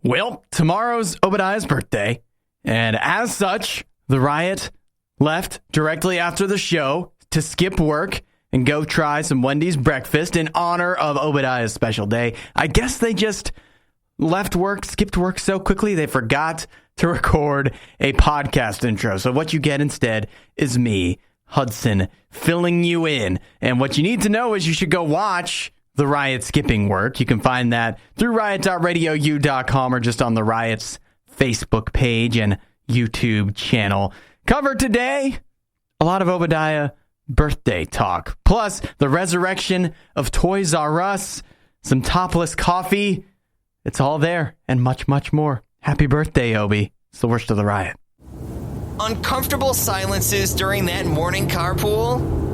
Well, tomorrow's Obadiah's birthday, and as such, the Riot left directly after the show to skip work and go try some Wendy's breakfast in honor of Obadiah's special day. I guess they just skipped work so quickly they forgot to record a podcast intro. So what you get instead is me, Hudson, filling you in. And what you need to know is you should go watch the Riot skipping work. You can find that through riot.radiou.com or just on the Riot's Facebook page and YouTube channel. Covered today, a lot of Obadiah birthday talk, plus the resurrection of Toys R Us, some topless coffee. It's all there and much, much more. Happy birthday, Obi. It's the worst of the Riot. Uncomfortable silences during that morning carpool?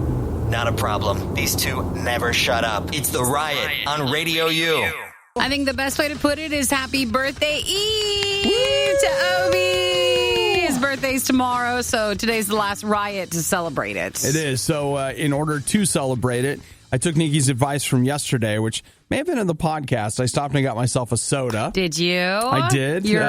Not a problem. These two never shut up. It's the Riot on RadioU. I think the best way to put it is happy birthday Eve to Obi. His birthday's tomorrow, so today's the last Riot to celebrate it. It is. So in order to celebrate it, I took Nikki's advice from yesterday, which may have been in the podcast. I stopped and got myself a soda. Did you? I did. Your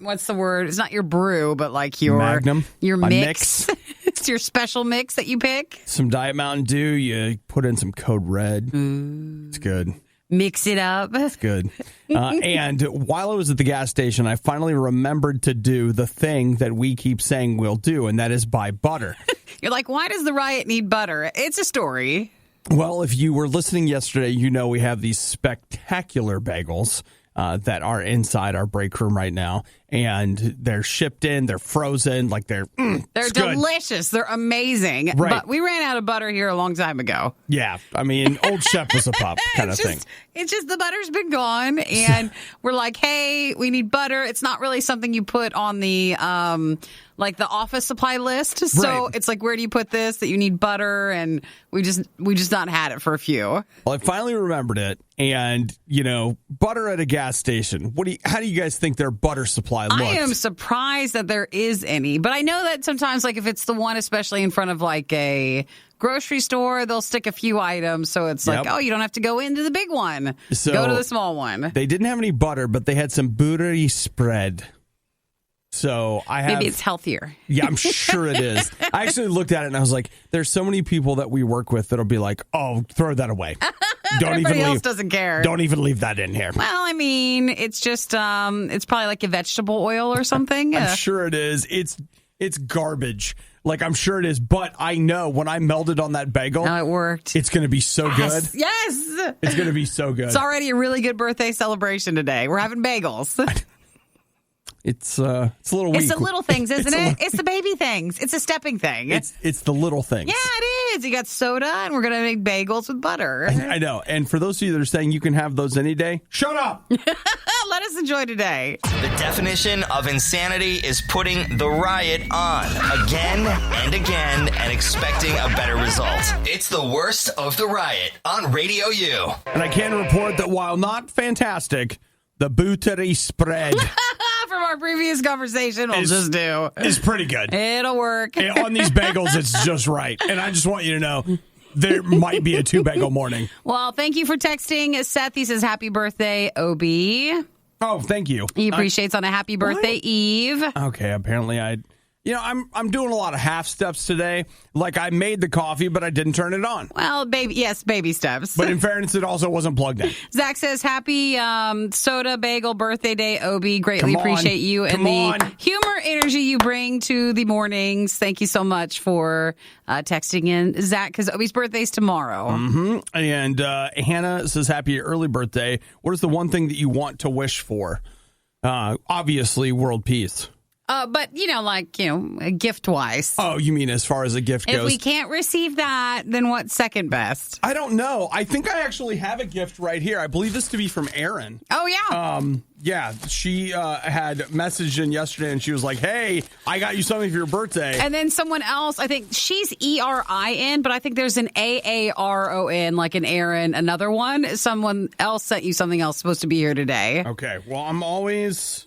what's the word? It's not your brew, but like your Magnum. Your mix. It's your special mix that you pick. Some Diet Mountain Dew. You put in some Code Red. It's good. Mix it up. It's good. And while I was at the gas station, I finally remembered to do the thing that we keep saying we'll do, and that is buy butter. You're like, why does the Riot need butter? It's a story. Well, if you were listening yesterday, you know we have these spectacular bagels that are inside our break room right now, and they're shipped in, they're frozen, like they're delicious, they're amazing. Right. But we ran out of butter here a long time ago. Yeah, I mean, old chef was a pup kind of thing. It's just the butter's been gone, and we're like, hey, we need butter. It's not really something you put on the like the office supply list. So It's like, where do you put this that you need butter? And we just not had it for a few. Well, I finally remembered it, and butter at a gas station. How do you guys think their butter supply looks? I am surprised that there is any, but I know that sometimes, like if it's the one, especially in front of like a grocery store, they'll stick a few items, so it's like, oh, you don't have to go into the big one. So go to the small one. They didn't have any butter, but they had some buttery spread. So maybe it's healthier. Yeah, I'm sure it is. I actually looked at it and I was like, there's so many people that we work with that'll be like, oh, throw that away. Everybody else doesn't care. Don't even leave that in here. Well, I mean, it's just it's probably like a vegetable oil or something. I'm sure it is. It's garbage. Like, I'm sure it is. But I know when I melded on that bagel, it worked. It's going to be so good. Yes. It's going to be so good. It's already a really good birthday celebration today. We're having bagels. It's a little weak. It's the little things, isn't it? It's the baby things. It's a stepping thing. It's the little things. Yeah, it is. You got soda, and we're going to make bagels with butter. I know. And for those of you that are saying you can have those any day, shut up. Let us enjoy today. The definition of insanity is putting the Riot on again and again and expecting a better result. It's the worst of the Riot on RadioU. And I can report that while not fantastic, the buttery spread from our previous conversation is pretty good. It'll work. On these bagels, it's just right. And I just want you to know there might be a 2-bagel morning. Well, thank you for texting Seth. He says, happy birthday, Obi. Oh, thank you. He appreciates on a happy birthday, Eve. Okay, apparently I'm doing a lot of half steps today. Like, I made the coffee, but I didn't turn it on. Well, baby steps. But in fairness, it also wasn't plugged in. Zach says, happy soda bagel birthday day, Obi. Greatly appreciate you and the humor energy you bring to the mornings. Thank you so much for texting in, Zach, because Obi's birthday's tomorrow. Mm-hmm. And Hannah says, happy early birthday. What is the one thing that you want to wish for? Obviously, world peace. But, gift-wise. Oh, you mean as far as a gift goes? If we can't receive that, then what's second best? I don't know. I think I actually have a gift right here. I believe this to be from Erin. Oh, yeah. Yeah, she had messaged in yesterday, and she was like, hey, I got you something for your birthday. And then someone else, I think she's ERIN, but I think there's an AARON, like an Aaron, another one. Someone else sent you something else supposed to be here today. Okay, well, I'm always...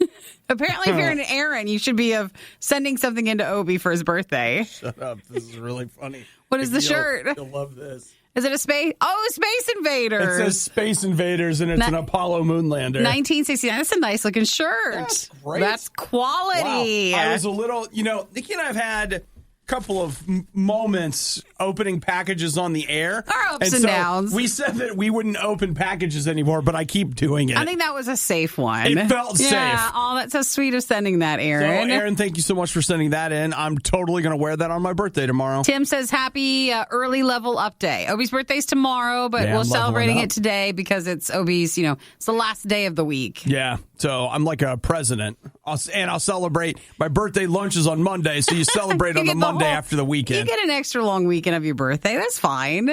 Apparently, if you're an Aaron, you should be sending something into Obi for his birthday. Shut up. This is really funny. What is the shirt? You'll love this. Is it a space? Oh, Space Invaders. It says Space Invaders, and it's an Apollo moon lander. 1969. That's a nice looking shirt. That's great. That's quality. Wow. I was a little, Nikki and I have had couple of moments opening packages on the air. Our ups and downs. We said that we wouldn't open packages anymore, but I keep doing it. I think that was a safe one. It felt safe. Yeah, oh, that's so sweet of sending that, Aaron. So, Aaron, thank you so much for sending that in. I'm totally going to wear that on my birthday tomorrow. Tim says, happy early level up day. Obi's birthday's tomorrow, but we're celebrating it today because it's Obi's, it's the last day of the week. Yeah, so I'm like a president. I'll celebrate. My birthday lunch is on Monday, so you celebrate on the Monday after the weekend. You get an extra long weekend of your birthday. That's fine.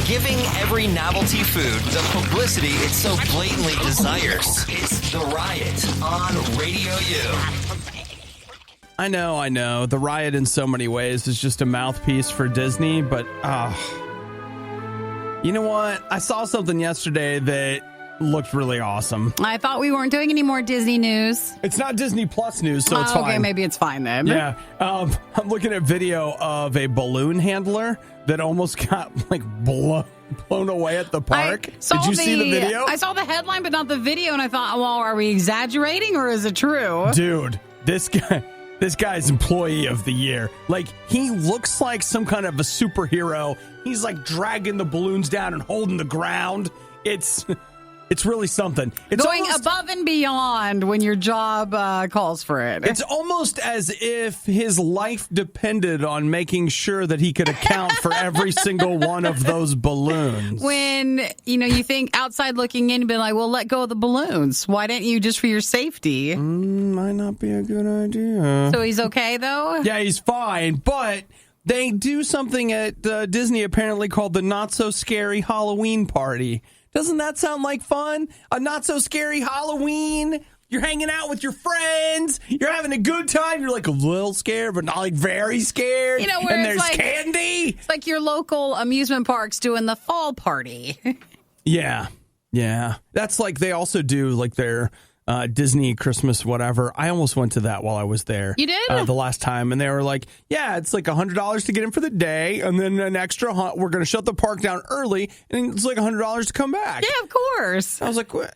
Giving every novelty food the publicity it so blatantly desires. It's The Riot on Radio U. I know. The Riot in so many ways is just a mouthpiece for Disney, but you know what? I saw something yesterday that looked really awesome. I thought we weren't doing any more Disney news. It's not Disney Plus news, so it's fine. Okay, maybe it's fine then. Yeah. I'm looking at video of a balloon handler that almost got blown away at the park. Did you see the video? I saw the headline, but not the video, and I thought, well, are we exaggerating or is it true? Dude, this guy's employee of the year. He looks like some kind of a superhero. He's dragging the balloons down and holding the ground. It's really something. It's going above and beyond when your job calls for it. It's almost as if his life depended on making sure that he could account for every single one of those balloons. When, you think outside looking in, you'd be like, well, let go of the balloons. Why didn't you just for your safety? Might not be a good idea. So he's okay, though? Yeah, he's fine, but they do something at Disney apparently called the Not So Scary Halloween Party. Doesn't that sound like fun? A not-so-scary Halloween. You're hanging out with your friends. You're having a good time. You're a little scared, but not very scared. Where and there's candy. It's like your local amusement parks doing the fall party. Yeah. That's they also do their Disney Christmas whatever. I almost went to that while I was there. You did? The last time. And they were yeah, it's $100 to get in for the day. And then an extra, we're going to shut the park down early. And it's $100 to come back. Yeah, of course. I was what?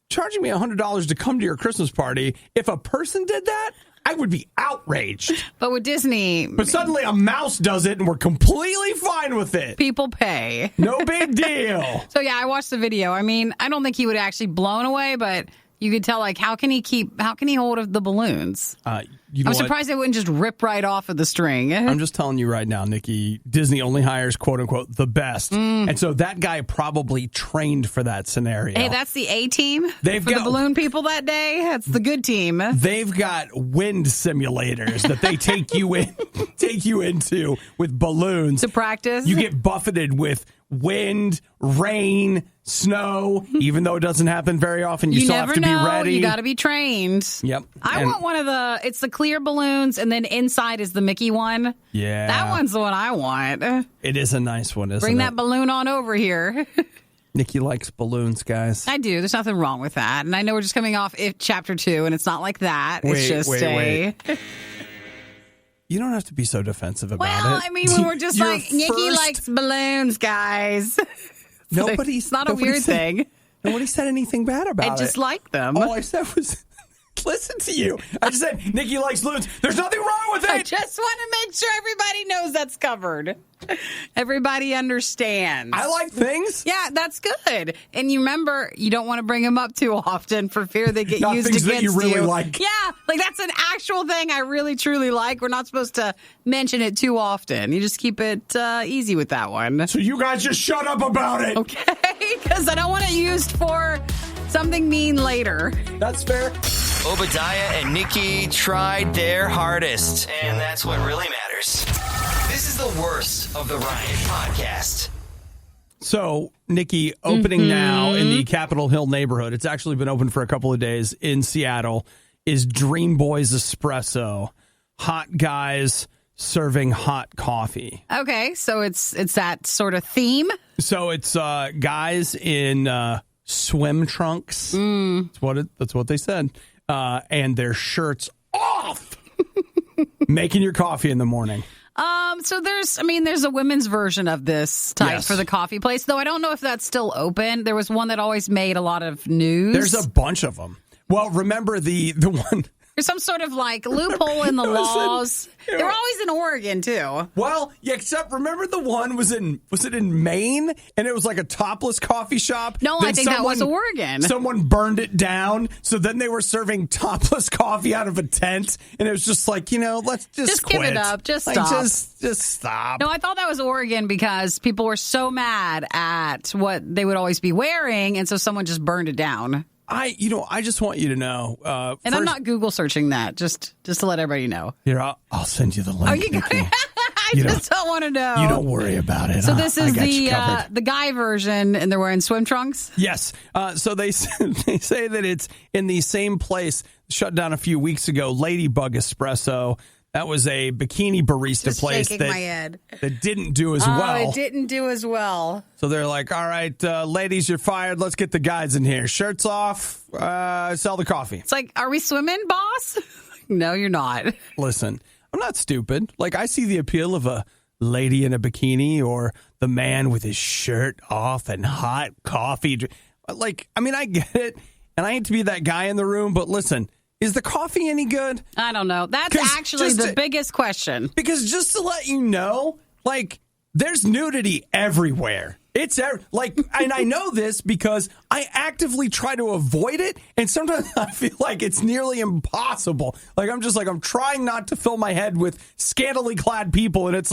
Charging me $100 to come to your Christmas party. If a person did that, I would be outraged. But with Disney... But suddenly a mouse does it, and we're completely fine with it. People pay. No big deal. So, yeah, I watched the video. I mean, I don't think he would actually blown away, but you could tell, how can he hold the balloons? I'm surprised they wouldn't just rip right off of the string. I'm just telling you right now, Nikki, Disney only hires, quote unquote, the best. And so that guy probably trained for that scenario. Hey, that's the A team for the balloon people that day. That's the good team. They've got wind simulators that they take you into with balloons. To practice. You get buffeted with wind, rain, snow, even though it doesn't happen very often. You still have to be ready. You got to be trained. Yep. I want one of it's the clear balloons, and then inside is the Mickey one. Yeah. That one's the one I want. It is a nice one, isn't it? Bring that balloon on over here. Nikki likes balloons, guys. I do. There's nothing wrong with that. And I know we're just coming off Chapter 2, and it's not like that. Wait. You don't have to be so defensive about it. Well, I mean, when we're just Nikki likes balloons, guys. It's not a weird thing. Nobody said anything bad about it. I just like them. All I said was, listen to you. I just said, Nikki likes balloons. There's nothing wrong with it. I just want to make sure everybody knows that's covered. Everybody understands. I like things. Yeah, that's good. And you remember, you don't want to bring them up too often for fear they get used against you. That you really like. Yeah, that's an actual thing I really, truly like. We're not supposed to mention it too often. You just keep it easy with that one. So you guys just shut up about it. Okay, because I don't want it used for something mean later. That's fair. Obadiah and Nikki tried their hardest, and that's what really matters. This is the worst of the Riot podcast. So, Nikki, opening now in the Capitol Hill neighborhood, it's actually been open for a couple of days in Seattle, is Dream Boys Espresso. Hot guys serving hot coffee. Okay, so it's that sort of theme? So it's guys in swim trunks. That's what they said. And their shirts off. Making your coffee in the morning. So there's a women's version of this type for the coffee place, though I don't know if that's still open. There was one that always made a lot of news. There's a bunch of them. Well, remember the one... There's some sort of loophole in the laws. They were always in Oregon too. Well, yeah, except remember the one was it in Maine, and it was like a topless coffee shop. No, I think that was Oregon. Someone burned it down, so then they were serving topless coffee out of a tent, and it was just like, let's just quit. Give it up, just stop, just stop. No, I thought that was Oregon because people were so mad at what they would always be wearing, and so someone just burned it down. I just want you to know. And I'm not Google searching that, just to let everybody know. Here, I'll send you the link. Are you going? I just don't want to know. You don't worry about it. So this is the guy version, and they're wearing swim trunks? Yes. So they say that it's in the same place shut down a few weeks ago, Ladybug Espresso. That was a bikini barista place that didn't do as well. It didn't do as well. So they're like, all right, ladies, you're fired. Let's get the guys in here. Shirts off, sell the coffee. It's like, are we swimming, boss? No, you're not. Listen, I'm not stupid. I see the appeal of a lady in a bikini or the man with his shirt off and hot coffee. I get it. And I hate to be that guy in the room, but listen, is the coffee any good? I don't know. That's actually the biggest question. Because just to let you know, there's nudity everywhere. It's and I know this because I actively try to avoid it, and sometimes I feel like it's nearly impossible. I'm trying not to fill my head with scantily clad people, and it's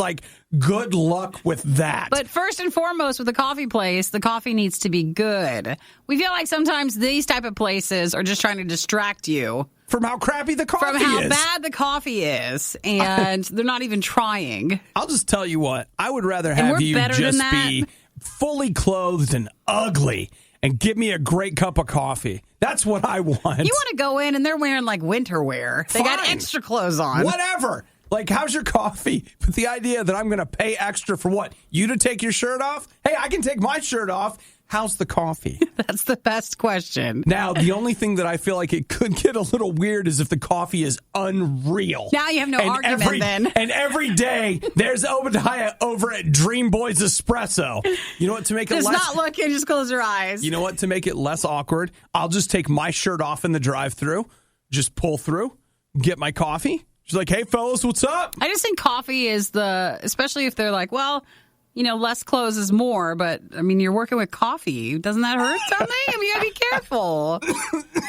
good luck with that. But first and foremost, with a coffee place, the coffee needs to be good. We feel like sometimes these type of places are just trying to distract you from how crappy the coffee is. From how bad the coffee is, and they're not even trying. I'll just tell you what, I would rather have you just be fully clothed and ugly and give me a great cup of coffee. That's what I want. You want to go in and they're wearing winter wear. They got extra clothes on. Whatever. How's your coffee? But the idea that I'm going to pay extra for what? You to take your shirt off? Hey, I can take my shirt off. How's the coffee? That's the best question. Now, the only thing that I feel like it could get a little weird is if the coffee is unreal. Now you have no argument then. And every day, there's Obadiah over at Dream Boys Espresso. You know what, to make it just less... Just not looking, just close your eyes. You know what, to make it less awkward, I'll just take my shirt off in the drive-thru, just pull through, get my coffee. She's like, hey, fellas, what's up? I just think coffee is especially if they're less clothes is more, but, you're working with coffee. Doesn't that hurt something? You got to be careful.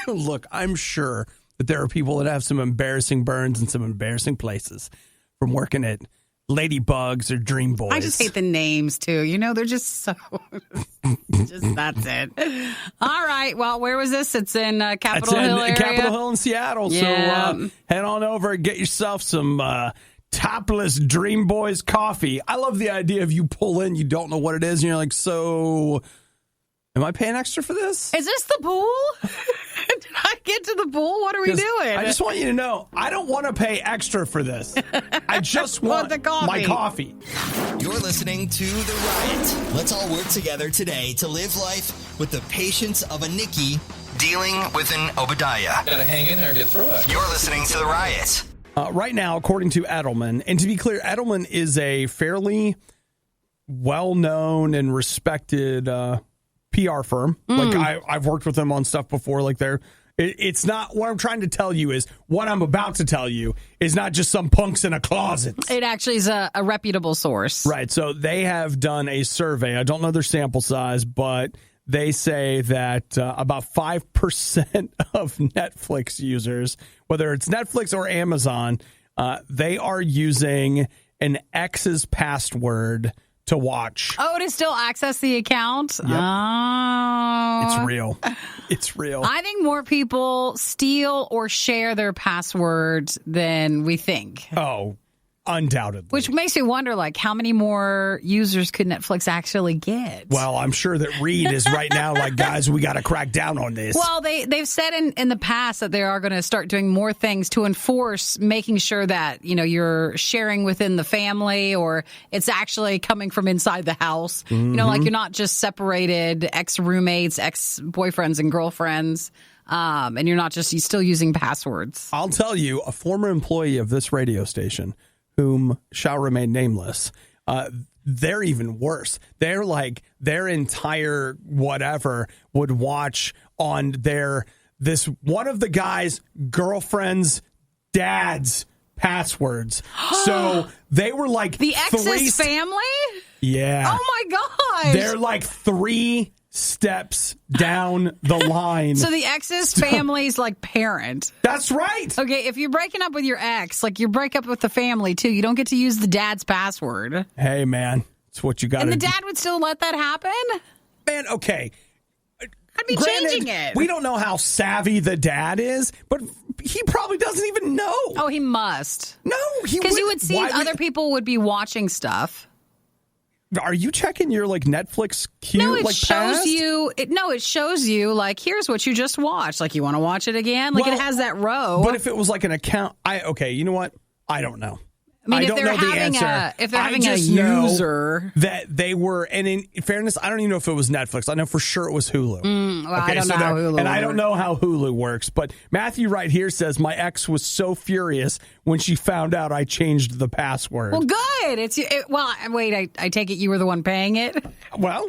Look, I'm sure that there are people that have some embarrassing burns in some embarrassing places from working at Ladybugs or Dream Boys. I just hate the names, too. They're just so... that's it. All right. Well, where was this? It's in Capitol Hill area? Capitol Hill in Seattle. Yeah. So head on over and get yourself some... topless Dream Boys coffee. I love the idea of you pull in, you don't know what it is, and you're like, so am I paying extra for this? Is this the pool? Did I get to the pool? What are we doing? I just want you to know, I don't want to pay extra for this. I just want the coffee. My coffee. You're listening to The Riot. Let's all work together today to live life with the patience of a Nikki dealing with an Obadiah. Gotta hang in there and get through it. You're listening to The Riot. Right now, according to Edelman, and to be clear, Edelman is a fairly well-known and respected PR firm. I've worked with them on stuff before. It's not what I'm trying to tell you is what I'm about to tell you is not just some punks in a closet. It actually is a reputable source. Right. So they have done a survey. I don't know their sample size, but they say that about 5% of Netflix users, whether it's Netflix or Amazon, they are using an ex's password to watch. Oh, to still access the account? Yep. Oh. It's real. It's real. I think more people steal or share their passwords than we think. Oh, undoubtedly. Which makes me wonder, how many more users could Netflix actually get? Well, I'm sure that Reed is right now guys, we got to crack down on this. Well, they've said in the past that they are going to start doing more things to enforce making sure that, you're sharing within the family or it's actually coming from inside the house. Mm-hmm. You're not just separated ex-roommates, ex-boyfriends and girlfriends. And you're still using passwords. I'll tell you, a former employee of this radio station whom shall remain nameless, they're even worse. They're like their entire whatever would watch on this one of the guy's girlfriend's dad's passwords. So they were like the ex's family? Yeah. Oh my gosh. They're like 3 steps down the line. So the ex's family's like parent. That's right. Okay, if you're breaking up with your ex, like you break up with the family too. You don't get to use the dad's password. Hey, man, it's what you got to do. And the dad would still let that happen? Man, okay. I'd be changing it. We don't know how savvy the dad is, but he probably doesn't even know. Oh, he must. No, he because you would see other people would be watching stuff. Are you checking your like Netflix queue? No, it like, shows past? you. It shows you like here's what you just watched. Like you want to watch it again. Like it has that row. But if it was like an account, you know what? I don't know. I mean, don't know the answer. If they're having I a just know user that they were, and in fairness, I don't even know if it was Netflix. I know for sure it was Hulu. I don't know how Hulu and I don't know how Hulu works. But Matthew right here says my ex was so furious when she found out I changed the password. Well, good. Wait. I take it you were the one paying it. Well,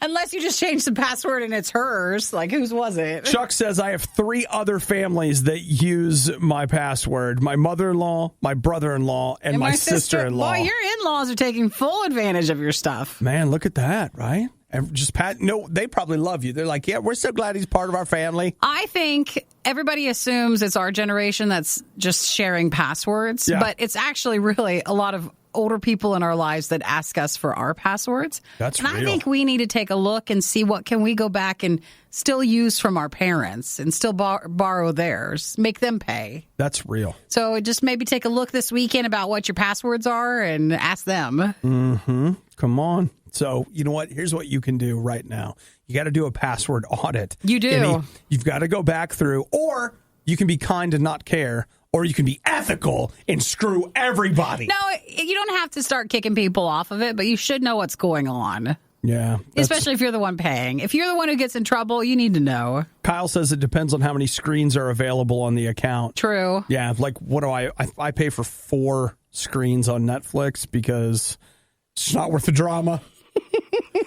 unless you just changed the password and it's hers. Like whose was it? Chuck says I have 3 other families that use my password: my mother-in-law, my brother-in-law, and my sister-in-law. Boy, your in-laws are taking full advantage of your stuff. Man, look at that, right? No, they probably love you. They're like, yeah, we're so glad he's part of our family. I think everybody assumes it's our generation that's just sharing passwords, but it's actually really a lot of older people in our lives that ask us for our passwords. That's real. I think we need to take a look and see what can we go back and still use from our parents and still borrow theirs, make them pay. That's real. So just maybe take a look this weekend about what your passwords are and ask them. Mm-hmm. Come on. So, you know what? Here's what you can do right now. You got to do a password audit. You do. You've got to go back through, or you can be kind and not care, or you can be ethical and screw everybody. No, you don't have to start kicking people off of it, but you should know what's going on. Yeah. Especially if you're the one paying. If you're the one who gets in trouble, you need to know. Kyle says it depends on how many screens are available on the account. True. Yeah. Like, what do I pay for 4 screens on Netflix because it's not worth the drama.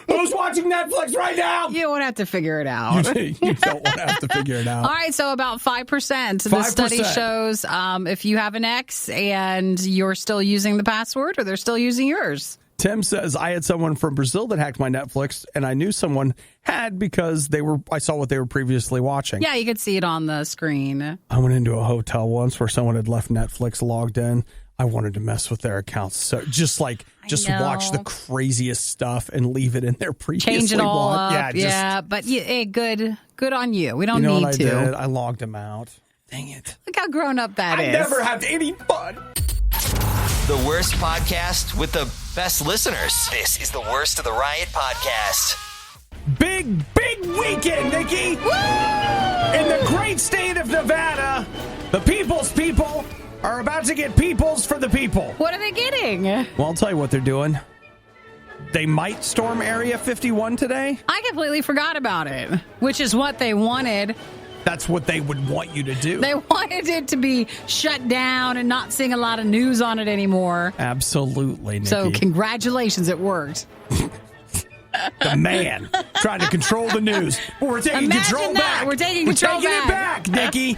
Who's watching Netflix right now? You won't have to figure it out. You don't want to have to figure it out. All right, so about 5%. The study shows if you have an ex and you're still using the password or they're still using yours. Tim says, I had someone from Brazil that hacked my Netflix, and I knew someone had because I saw what they were previously watching. Yeah, you could see it on the screen. I went into a hotel once where someone had left Netflix logged in. I wanted to mess with their accounts. So just watch the craziest stuff and leave it in there previously. Change it all up. But hey, good on you. We don't need what to. I did? I logged them out. Dang it. Look how grown up that is. I never have any fun. The worst podcast with the best listeners. This is the Worst of the Riot podcast. Big weekend, Nikki. Woo! In the great state of Nevada, the people's people are about to get peoples for the people. What are they getting? Well, I'll tell you what they're doing. They might storm Area 51 today. I completely forgot about it, which is what they wanted. That's what they would want you to do. They wanted it to be shut down and not seeing a lot of news on it anymore. Absolutely, Nikki. So congratulations, it worked. The man trying to control the news. We're taking control back. We're taking it back, Nikki.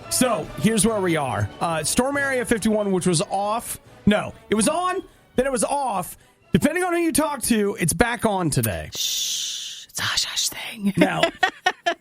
So here's where we are. Storm Area 51, which was off. No, it was on, then it was off. Depending on who you talk to, it's back on today. Shh. It's a hush thing. Now,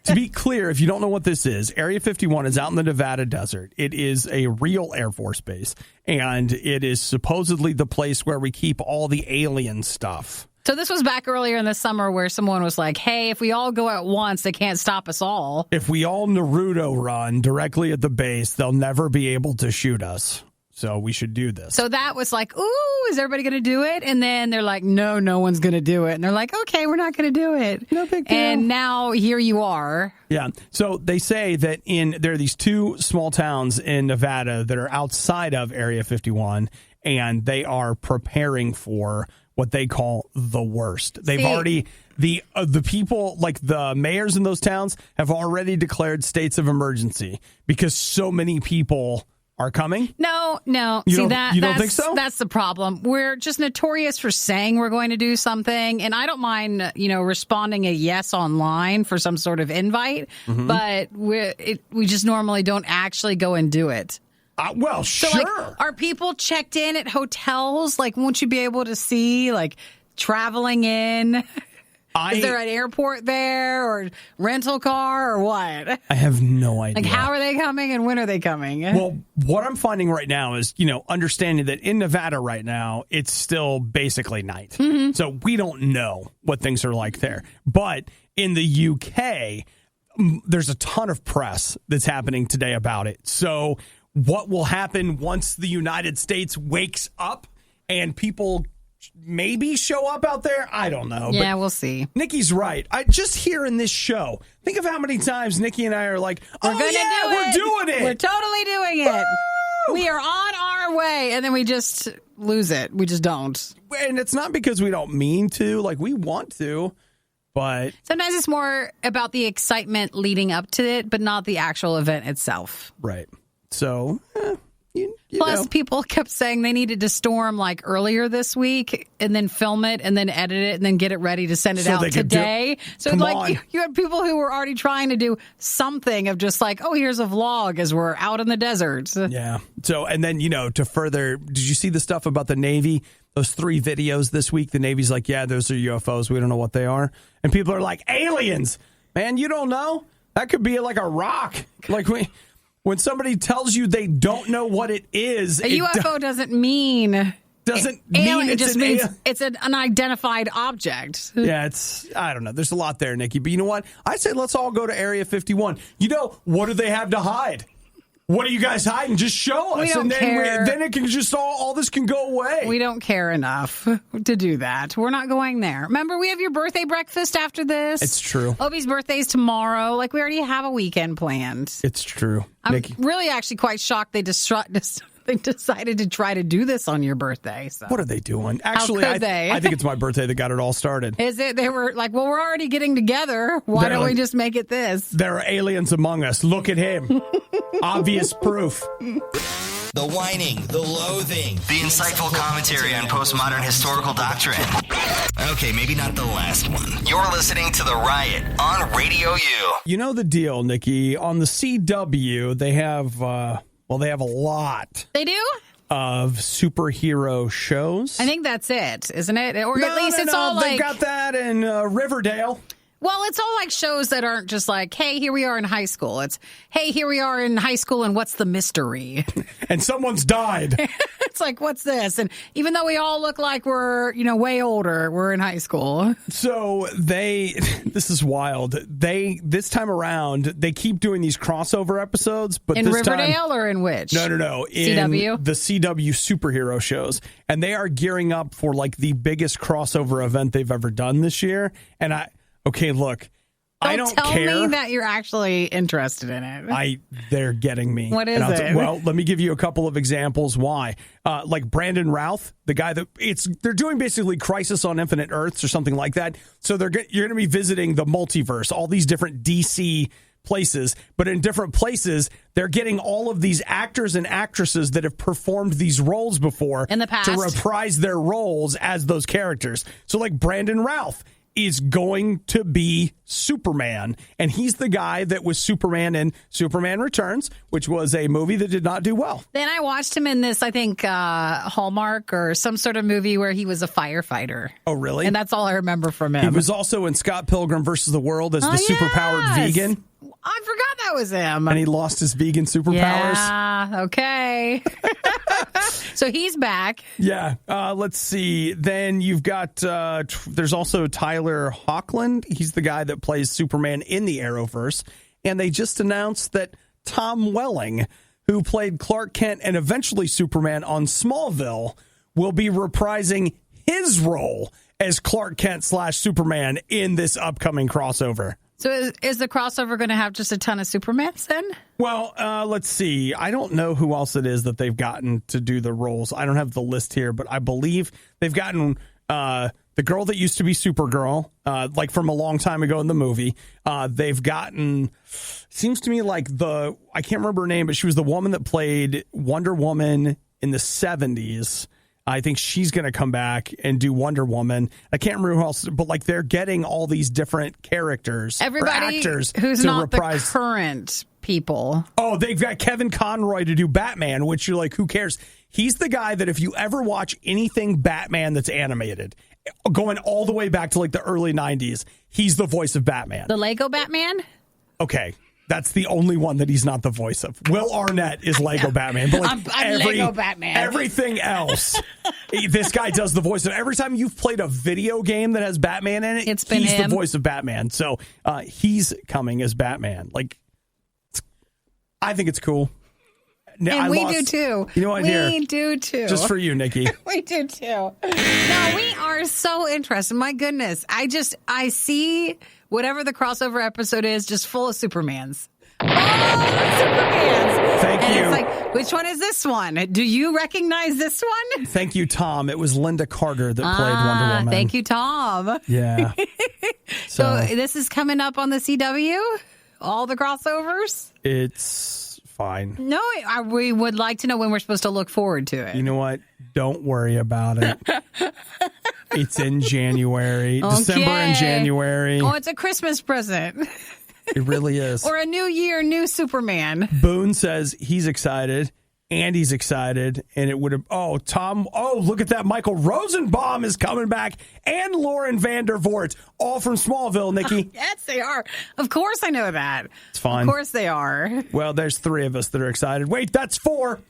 to be clear, if you don't know what this is, Area 51 is out in the Nevada desert. It is a real Air Force base, and it is supposedly the place where we keep all the alien stuff. So this was back earlier in the summer where someone was like, hey, if we all go at once, they can't stop us all. If we all Naruto run directly at the base, they'll never be able to shoot us. So we should do this. So that was like, ooh, is everybody going to do it? And then they're like, no one's going to do it. And they're like, okay, we're not going to do it. No big deal. And now here you are. Yeah. So they say that there are these 2 small towns in Nevada that are outside of Area 51, and they are preparing for what they call the worst. They've already, the people, like the mayors in those towns, have already declared states of emergency because so many people are coming? No. You don't think so? That's the problem. We're just notorious for saying we're going to do something, and I don't mind, responding a yes online for some sort of invite, but we just normally don't actually go and do it. Well, So, sure. are people checked in at hotels? Won't you be able to see, traveling in? Is there an airport there or rental car or what? I have no idea. How are they coming and when are they coming? Well, what I'm finding right now is, understanding that in Nevada right now, it's still basically night. So we don't know what things are like there. But in the UK, there's a ton of press that's happening today about it. So what will happen once the United States wakes up and people maybe show up out there? I don't know. Yeah, we'll see. Nikki's right. Just here in this show, think of how many times Nikki and I are like, we're doing it. We're totally doing it. Woo! We are on our way, and then we just lose it. We just don't. And it's not because we don't mean to. We want to, but sometimes it's more about the excitement leading up to it, but not the actual event itself. Right. So, Plus, people kept saying they needed to storm earlier this week and then film it and then edit it and then get it ready to send it out today. So you had people who were already trying to do something of just here's a vlog as we're out in the desert. Yeah. So, and then, to further, did you see the stuff about the Navy? Those 3 videos this week, the Navy's those are UFOs. We don't know what they are. And people are like, aliens. Man, you don't know? That could be a rock. When somebody tells you they don't know what it is, a UFO doesn't mean alien. It just means it's an unidentified object. Yeah, I don't know. There's a lot there, Nikki. But you know what? I say let's all go to Area 51. What do they have to hide? What are you guys hiding? Just show us. We don't care. Then it can just all this can go away. We don't care enough to do that. We're not going there. Remember, we have your birthday breakfast after this. It's true. Obi's birthday's tomorrow. We already have a weekend planned. It's true. I'm really actually quite shocked they decided to try to do this on your birthday. So. What are they doing? Actually, How could they? I think it's my birthday that got it all started. Is it? They were we're already getting together. Why don't we just make it this? There are aliens among us. Look at him. Obvious proof. The whining, the loathing, the insightful commentary on postmodern historical doctrine. Okay, maybe not the last one. You're listening to The Riot on Radio U. You know the deal, Nikki. On the CW, they have, they have a lot. They do? Of superhero shows. I think that's it, isn't it? Or at least it's all they've got that in Riverdale. Well, it's all shows that aren't just hey, here we are in high school. It's, hey, here we are in high school, and what's the mystery? And someone's died. It's what's this? And even though we all look like we're, way older, we're in high school. So this is wild. This time around, they keep doing these crossover episodes. But in this Riverdale or in which? No. In CW? The CW superhero shows. And they are gearing up for the biggest crossover event they've ever done this year. And okay, look, I don't tell care. Tell me that you're actually interested in it. They're getting me. What is it? Well, let me give you a couple of examples why. Brandon Routh, the guy they're doing basically Crisis on Infinite Earths or something like that. So you're going to be visiting the multiverse, all these different DC places, but in different places, they're getting all of these actors and actresses that have performed these roles before in the past to reprise their roles as those characters. So Brandon Routh is going to be Superman, and he's the guy that was Superman in Superman Returns, which was a movie that did not do well. Then I watched him in this, I think, Hallmark or some sort of movie where he was a firefighter. Oh, really? And that's all I remember from him. He was also in Scott Pilgrim versus the World as the superpowered vegan. I forgot that was him. And he lost his vegan superpowers. Yeah, okay. So he's back. Yeah. Let's see. Then you've got, there's also Tyler Hoechlin. He's the guy that plays Superman in the Arrowverse. And they just announced that Tom Welling, who played Clark Kent and eventually Superman on Smallville, will be reprising his role as Clark Kent / Superman in this upcoming crossover. So is the crossover going to have just a ton of Supermans then? Well, let's see. I don't know who else it is that they've gotten to do the roles. I don't have the list here, but I believe they've gotten the girl that used to be Supergirl, like from a long time ago in the movie. They've gotten, seems to me like I can't remember her name, but she was the woman that played Wonder Woman in the 70s. I think she's going to come back and do Wonder Woman. I can't remember who else, but like they're getting all these different characters, everybody actors who's to not reprise the current people. Oh, they've got Kevin Conroy to do Batman, which you're like, who cares? He's the guy that if you ever watch anything Batman that's animated, going all the way back to like the early 90s, he's the voice of Batman. The Lego Batman? Okay. That's the only one that he's not the voice of. Will Arnett is Lego Batman. But like I'm Lego Batman. Everything else, this guy does the voice of. Every time you've played a video game that has Batman in it, he's the voice of Batman. So he's coming as Batman. Like, I think it's cool. And we do too. You know what? We do too. Just for you, Nikki. We do too. No, we are so interested. My goodness. I see whatever the crossover episode is just full of Supermans. All Supermans. Thank you. And it's like, which one is this one? Do you recognize this one? Thank you, Tom. It was Linda Carter that played Wonder Woman. Thank you, Tom. Yeah. So this is coming up on the CW? All the crossovers? It's fine. No, we would like to know when we're supposed to look forward to it. You know what? Don't worry about it. It's in January. Okay. December and January. Oh, it's a Christmas present. It really is. Or a new year, new Superman. Boone says he's excited. Andy's excited. And it would have... Oh, Tom... Oh, look at that. Michael Rosenbaum is coming back. And Lauren Vander Voort. All from Smallville, Nikki. Yes, they are. Of course I know that. It's fine. Of course they are. Well, there's 3 of us that are excited. Wait, that's 4.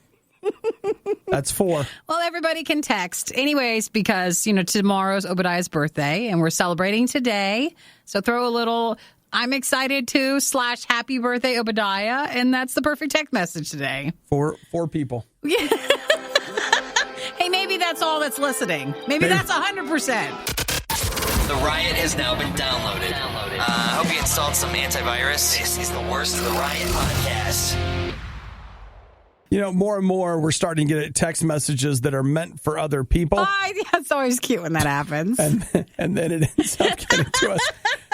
That's 4. Well, everybody can text. Anyways, because, tomorrow's Obadiah's birthday, and we're celebrating today. So throw a little... I'm excited to / happy birthday, Obadiah. And that's the perfect text message today. 4 people. Yeah. Hey, maybe that's all that's listening. Maybe that's 100%. The Riot has now been downloaded. I hope you installed some antivirus. This is the worst of the Riot podcast. More and more we're starting to get text messages that are meant for other people. It's always cute when that happens. And then it ends up getting to us.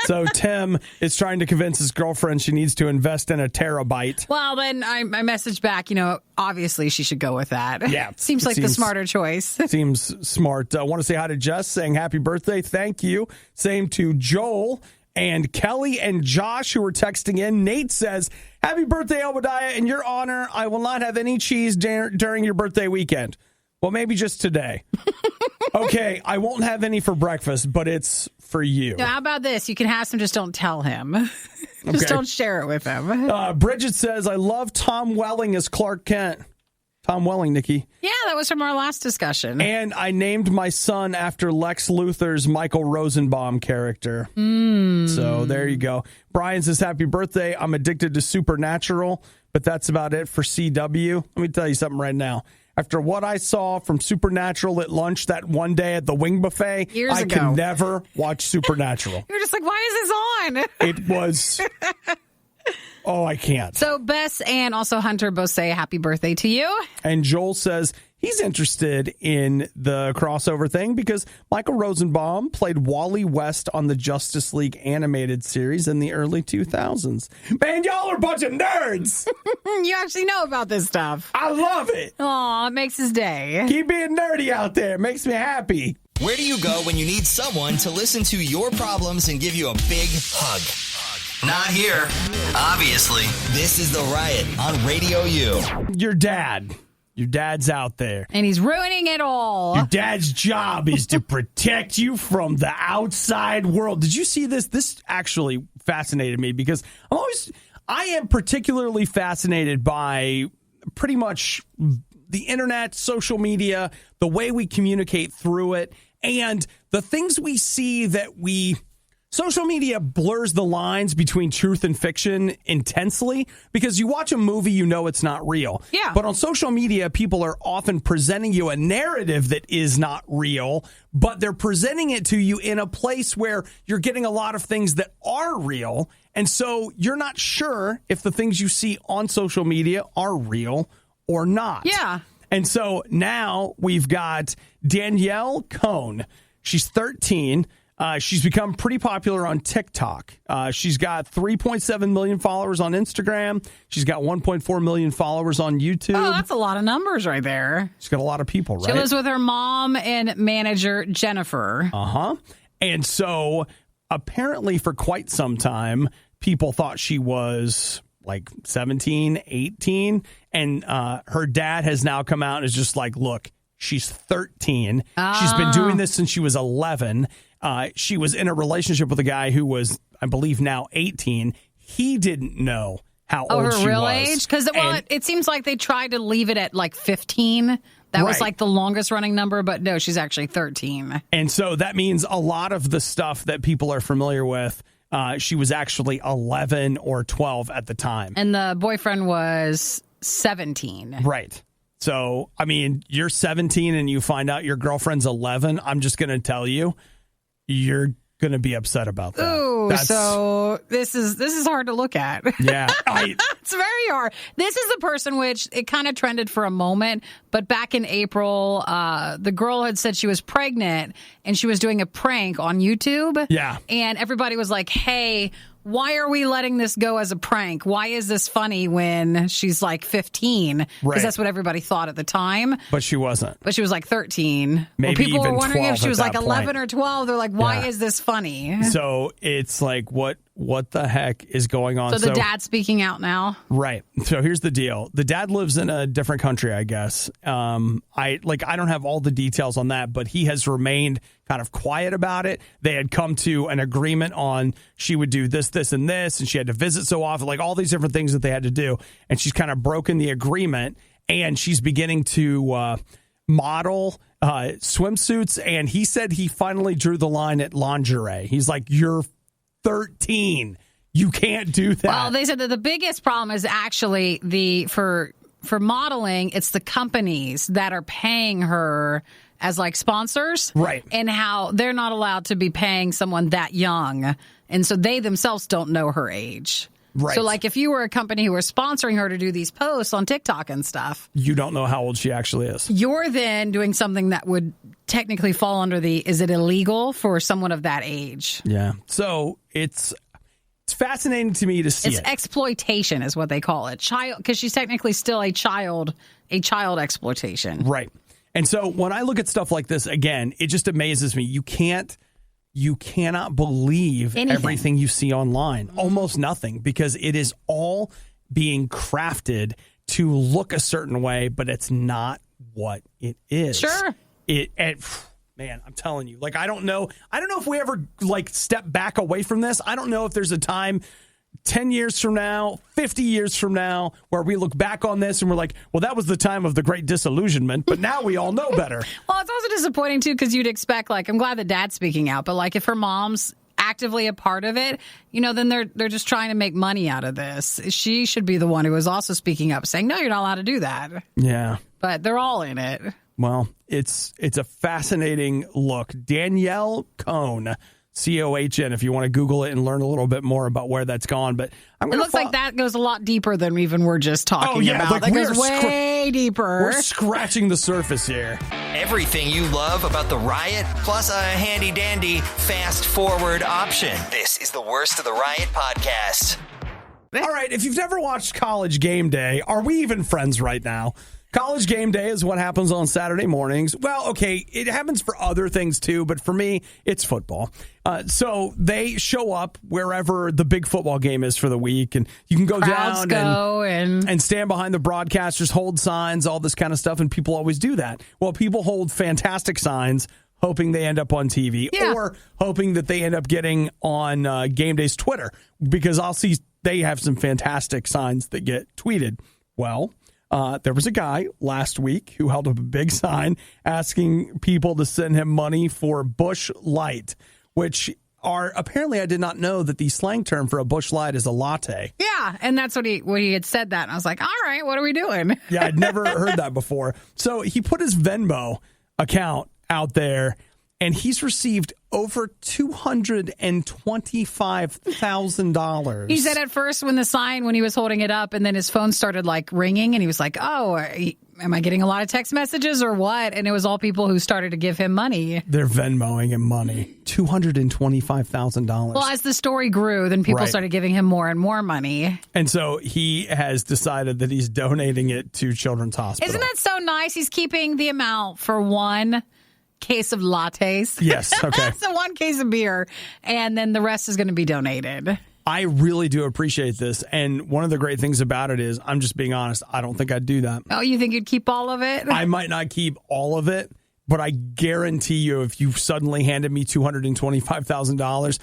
So Tim is trying to convince his girlfriend she needs to invest in a terabyte. Well, then I messaged back, obviously she should go with that. Yeah. Seems like the smarter choice. Seems smart. I want to say hi to Jess, saying happy birthday. Thank you. Same to Joel and Kelly and Josh, who are texting in. Nate says, happy birthday, Obadiah. In your honor, I will not have any cheese during your birthday weekend. Well, maybe just today. Okay, I won't have any for breakfast, but it's for you. Now, how about this? You can have some, just don't tell him. Just don't share it with him. Bridget says, I love Tom Welling as Clark Kent. Tom Welling, Nikki. Yeah, that was from our last discussion. And I named my son after Lex Luthor's Michael Rosenbaum character. So there you go. Brian says, happy birthday. I'm addicted to Supernatural, but that's about it for CW. Let me tell you something right now. After what I saw from Supernatural at lunch that one day at the Wing Buffet, I can never watch Supernatural. You were just like, why is this on? It was... Oh, I can't. So Bess and also Hunter both say happy birthday to you. And Joel says he's interested in the crossover thing because Michael Rosenbaum played Wally West on the Justice League animated series in the early 2000s. Man, y'all are a bunch of nerds. You actually know about this stuff. I love it. Aw, it makes his day. Keep being nerdy out there. It makes me happy. Where do you go when you need someone to listen to your problems and give you a big hug? Not here. Obviously, this is The Riot on Radio U. Your dad's out there. And he's ruining it all. Your dad's job is to protect you from the outside world. Did you see this? This actually fascinated me because I am particularly fascinated by pretty much the internet, social media, the way we communicate through it, and the things we see that social media blurs the lines between truth and fiction intensely because you watch a movie, you know it's not real. Yeah. But on social media, people are often presenting you a narrative that is not real, but they're presenting it to you in a place where you're getting a lot of things that are real. And so you're not sure if the things you see on social media are real or not. Yeah. And so now we've got Danielle Cohn She's 13. She's become pretty popular on TikTok. She's got 3.7 million followers on Instagram. She's got 1.4 million followers on YouTube. Oh, that's a lot of numbers right there. She's got a lot of people, right? She lives with her mom and manager, Jennifer. Uh-huh. And so apparently for quite some time, people thought she was like 17, 18. And her dad has now come out and is just like, look, she's 13. She's been doing this since she was 11. She was in a relationship with a guy who was, I believe, now 18. He didn't know how old she was. Her real age? Because, it seems like they tried to leave it at like 15. That was like the longest running number, but no, she's actually 13. And so that means a lot of the stuff that people are familiar with, she was actually 11 or 12 at the time. And the boyfriend was 17. Right. So, I mean, you're 17 and you find out your girlfriend's 11. I'm just going to tell you, you're going to be upset about that. Ooh, so this is hard to look at. Yeah. It's very hard. This is the person which it kind of trended for a moment, but back in April, the girl had said she was pregnant and she was doing a prank on YouTube. Yeah. And everybody was like, hey, why are we letting this go as a prank? Why is this funny when she's like 15? Because that's what everybody thought at the time. But she wasn't. But she was like 13. Maybe people even were wondering 12 if she was like 11 point. or 12. They're like, why is this funny? So it's like, what the heck is going on? So the dad's speaking out now? Right. So here's the deal. The dad lives in a different country, I guess. I don't have all the details on that, but he has remained kind of quiet about it. They had come to an agreement on she would do this, this, and this, and she had to visit so often, like all these different things that they had to do. And she's kind of broken the agreement, and she's beginning to model swimsuits. And he said he finally drew the line at lingerie. He's like, you're 13. You can't do that. Well, they said that the biggest problem is actually for modeling, it's the companies that are paying her as like sponsors. Right. And how they're not allowed to be paying someone that young. And so they themselves don't know her age. Right. So like if you were a company who were sponsoring her to do these posts on TikTok and stuff, you don't know how old she actually is. You're then doing something that would technically fall under is it illegal for someone of that age? Yeah. So it's fascinating to me to see. It's exploitation is what they call it. Child, because she's technically still a child exploitation. Right. And so when I look at stuff like this, again, it just amazes me. You cannot believe everything you see online. Almost nothing, because it is all being crafted to look a certain way, but it's not what it is. Sure. Man, I'm telling you, like, I don't know if we ever like step back away from this. I don't know if there's a time 10 years from now, 50 years from now, where we look back on this and we're like, well, that was the time of the great disillusionment, but now we all know better. Well, it's also disappointing, too, because you'd expect, like, I'm glad that dad's speaking out, but, like, if her mom's actively a part of it, then they're just trying to make money out of this. She should be the one who is also speaking up, saying, no, you're not allowed to do that. Yeah. But they're all in it. Well, it's a fascinating look. Danielle Cohn, Cohn, if you want to Google it and learn a little bit more about where that's gone. But it looks like that goes a lot deeper than even we're just talking about. Like that goes way deeper. We're scratching the surface here. Everything you love about the Riot, plus a handy-dandy fast-forward option. This is the Worst of the Riot podcast. All right, if you've never watched College Game Day, are we even friends right now? College Game Day is what happens on Saturday mornings. Well, okay, it happens for other things too, but for me, it's football. So they show up wherever the big football game is for the week, and you can go Crowds down and stand behind the broadcasters, hold signs, all this kind of stuff, and people always do that. Well, people hold fantastic signs, hoping they end up on TV, or hoping that they end up getting on Game Day's Twitter, because I'll see they have some fantastic signs that get tweeted. Well, there was a guy last week who held up a big sign asking people to send him money for Busch Light, which are apparently, I did not know that the slang term for a Busch Light is a latte. Yeah, and that's what he had said that, and I was like, all right, what are we doing? Yeah, I'd never heard that before. So he put his Venmo account out there, and he's received over $225,000. He said at first when he was holding it up, and then his phone started like ringing, and he was like, oh, am I getting a lot of text messages or what? And it was all people who started to give him money. They're Venmoing him money. $225,000. Well, as the story grew, then people started giving him more and more money. And so he has decided that he's donating it to Children's Hospital. Isn't that so nice? He's keeping the amount for one case of lattes. Yes, okay. So one case of beer, and then the rest is going to be donated. I really do appreciate this. And one of the great things about it is, I'm just being honest, I don't think I'd do that. Oh, you think you'd keep all of it? I might not keep all of it, but I guarantee you if you suddenly handed me $225,000,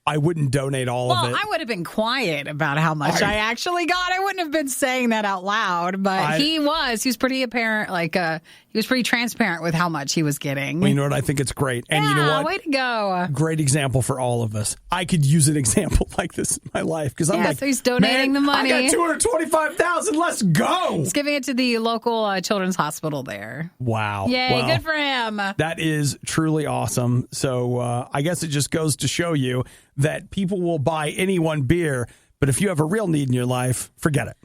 I wouldn't donate all of it. Well, I would have been quiet about how much I actually got. I wouldn't have been saying that out loud, but he was pretty apparent, he was pretty transparent with how much he was getting. Well, you know what? I think it's great. And you know what? Way to go. Great example for all of us. I could use an example like this in my life because I'm like, so he's donating the money. I got $225,000. Let's go. He's giving it to the local children's hospital there. Wow. Yay, well, good for him. That is truly awesome. So I guess it just goes to show you that people will buy any one beer, but if you have a real need in your life, forget it.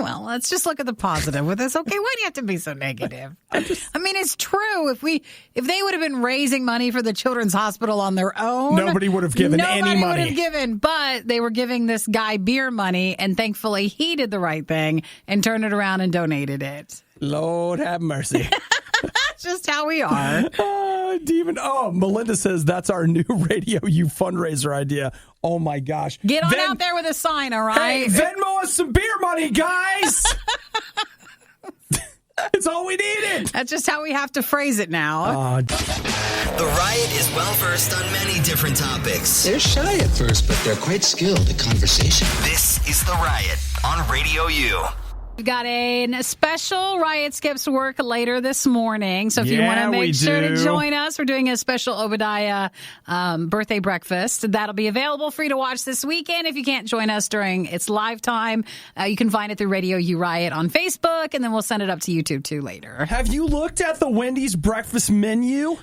Well, let's just look at the positive with this. Okay, why do you have to be so negative? I mean, it's true. If they would have been raising money for the Children's Hospital on their own, nobody would have given any money. Nobody would have given, but they were giving this guy beer money, and thankfully he did the right thing and turned it around and donated it. Lord have mercy. That's just how we are. Demon. Oh, Melinda says that's our new RadioU fundraiser idea. Oh my gosh. Get on out there with a sign, all right? Hey, Venmo us some beer money, guys. It's all we needed. That's just how we have to phrase it now. The Riot is well-versed on many different topics. They're shy at first, but they're quite skilled at conversation. This is The Riot on RadioU. We've got a special Riot Skips work later this morning. So if you want to make sure to join us, we're doing a special Obadiah birthday breakfast. That'll be available for you to watch this weekend. If you can't join us during its live time, you can find it through RadioU Riot on Facebook, and then we'll send it up to YouTube too later. Have you looked at the Wendy's breakfast menu?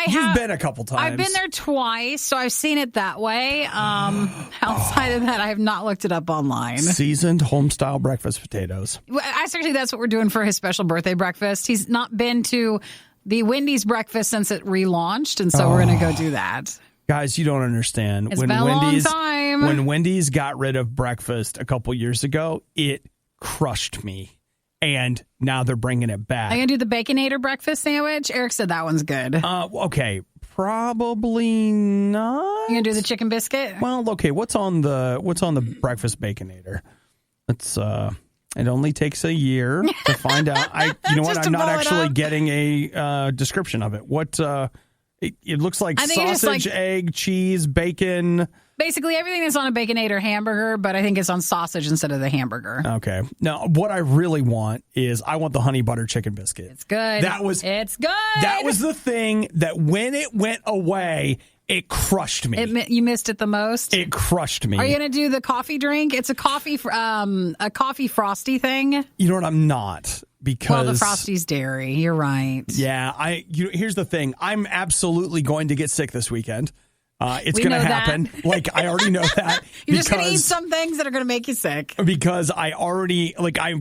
You've been a couple times. I've been there twice, so I've seen it that way. Outside of that, I have not looked it up online. Seasoned home-style breakfast potatoes. Actually, that's what we're doing for his special birthday breakfast. He's not been to the Wendy's breakfast since it relaunched, and so we're going to go do that. Guys, you don't understand. It's been a long time. When Wendy's got rid of breakfast a couple years ago, it crushed me. And now they're bringing it back. Are you going to do the Baconator breakfast sandwich? Eric said that one's good. Okay. Probably not. You going to do the chicken biscuit? Well, okay. What's on the breakfast Baconator? Let's it only takes a year to find out. You know what? I'm not actually getting a description of it. What it looks like sausage, egg, cheese, bacon. Basically everything that's on a Baconator hamburger, but I think it's on sausage instead of the hamburger. Okay. Now, what I really want is I want the honey butter chicken biscuit. It's good. It's good. That was the thing that when it went away, it crushed me. You missed it the most? It crushed me. Are you going to do the coffee drink? It's a coffee frosty thing. You know what? I'm not. Because the Frosty's dairy. You're right. Yeah. Here's the thing. I'm absolutely going to get sick this weekend. It's going to happen. I already know that. You're just going to eat some things that are going to make you sick. Because I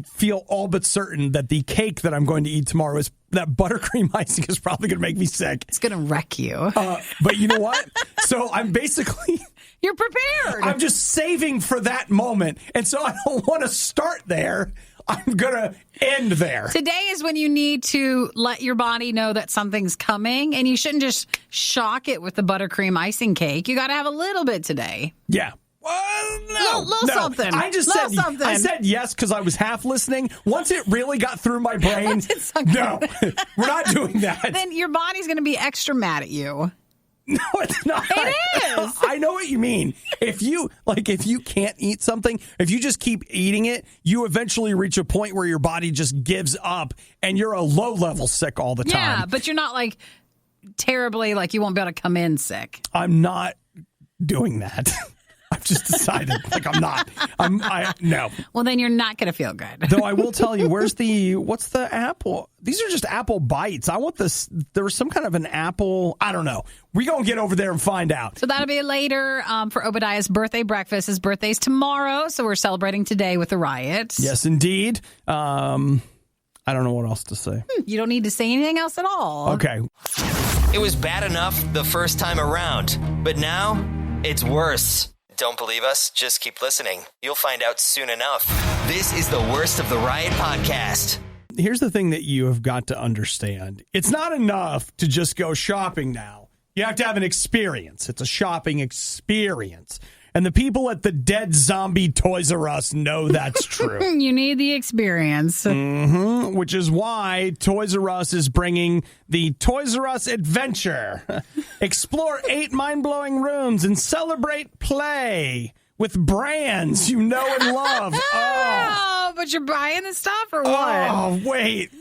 feel all but certain that the cake that I'm going to eat tomorrow is that buttercream icing is probably going to make me sick. It's going to wreck you. But you know what? So I'm basically... You're prepared. I'm just saving for that moment. And so I don't want to start there. I'm going to end there. Today is when you need to let your body know that something's coming, and you shouldn't just shock it with the buttercream icing cake. You got to have a little bit today. Yeah. Well, no. Something. I said yes because I was half listening. Once it really got through my brain, no, we're not doing that. Then your body's going to be extra mad at you. No, it's not. It is. I know what you mean. If you can't eat something, if you just keep eating it, you eventually reach a point where your body just gives up and you're a low-level sick all the time. Yeah, but you're not terribly you won't be able to come in sick. I'm not doing that. just decided, like, I'm not. No. Well, then you're not going to feel good. Though I will tell you, what's the apple? These are just apple bites. I want this. There was some kind of an apple. I don't know. We're going to get over there and find out. So that'll be later for Obadiah's birthday breakfast. His birthday's tomorrow, so we're celebrating today with the riot. Yes, indeed. I don't know what else to say. You don't need to say anything else at all. Okay. It was bad enough the first time around, but now it's worse. Don't believe us? Just keep listening. You'll find out soon enough. This is the Worst of the Riot podcast. Here's the thing that you have got to understand. It's not enough to just go shopping now. You have to have an experience. It's a shopping experience. And the people at the dead zombie Toys R Us know that's true. You need the experience. Which is why Toys R Us is bringing the Toys R Us Adventure. Explore 8 mind-blowing rooms and celebrate play with brands you know and love. Oh, but you're buying the stuff or what? Oh, wait.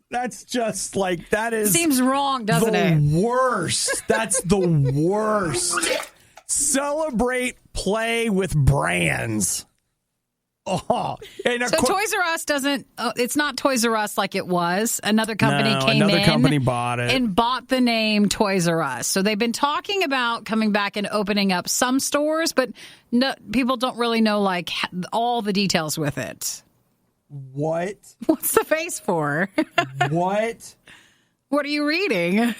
That's just like, that is... Seems wrong, doesn't it? The worst. That's the worst. Celebrate play with brands. Oh, and so Toys R Us doesn't. It's not Toys R Us like it was. Another company came in. Another company bought it and bought the name Toys R Us. So they've been talking about coming back and opening up some stores, but no, people don't really know like all the details with it. What? What's the face for? What? What are you reading?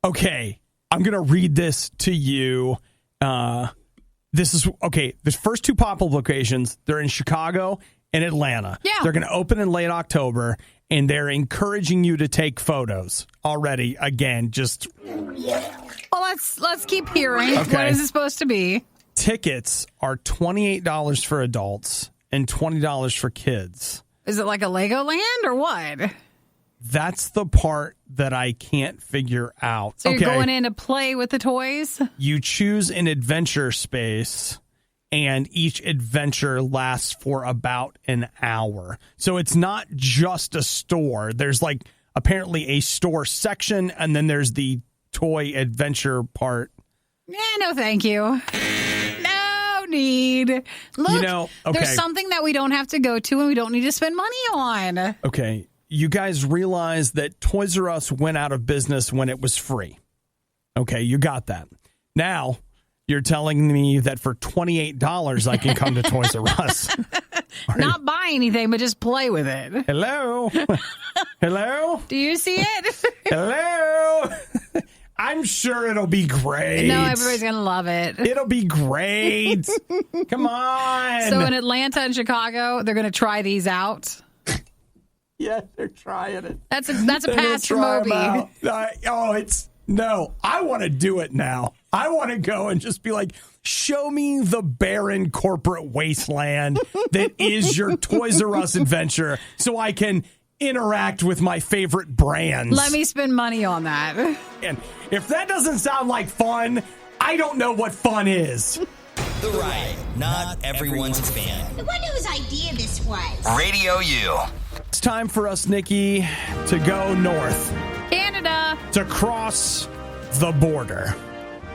Okay. I'm going to read this to you. This is, okay, the first 2 pop-up locations, they're in Chicago and Atlanta. Yeah. They're going to open in late October, and they're encouraging you to take photos already. Again, just... Well, let's keep hearing. Okay. What is it supposed to be? Tickets are $28 for adults and $20 for kids. Is it like a Legoland or what? That's the part that I can't figure out. So you're going in to play with the toys? You choose an adventure space, and each adventure lasts for about an hour. So it's not just a store. There's like apparently a store section, and then there's the toy adventure part. Yeah, no thank you. No need. Look, there's something that we don't have to go to and we don't need to spend money on. Okay. You guys realize that Toys R Us went out of business when it was free. Okay, you got that. Now, you're telling me that for $28 I can come to Toys R Us. Not buy anything, but just play with it. Hello? Hello? Do you see it? Hello? I'm sure it'll be great. No, everybody's going to love it. It'll be great. Come on. So in Atlanta and Chicago, they're going to try these out. Yeah, they're trying it. That's a pass for Moby. No, I want to do it now. I want to go and just be like, show me the barren corporate wasteland that is your Toys R Us adventure so I can interact with my favorite brands. Let me spend money on that. And if that doesn't sound like fun, I don't know what fun is. The Riot, not everyone's fan. I wonder whose idea this was. RadioU. It's time for us, Nikki, to go north. Canada. To cross the border.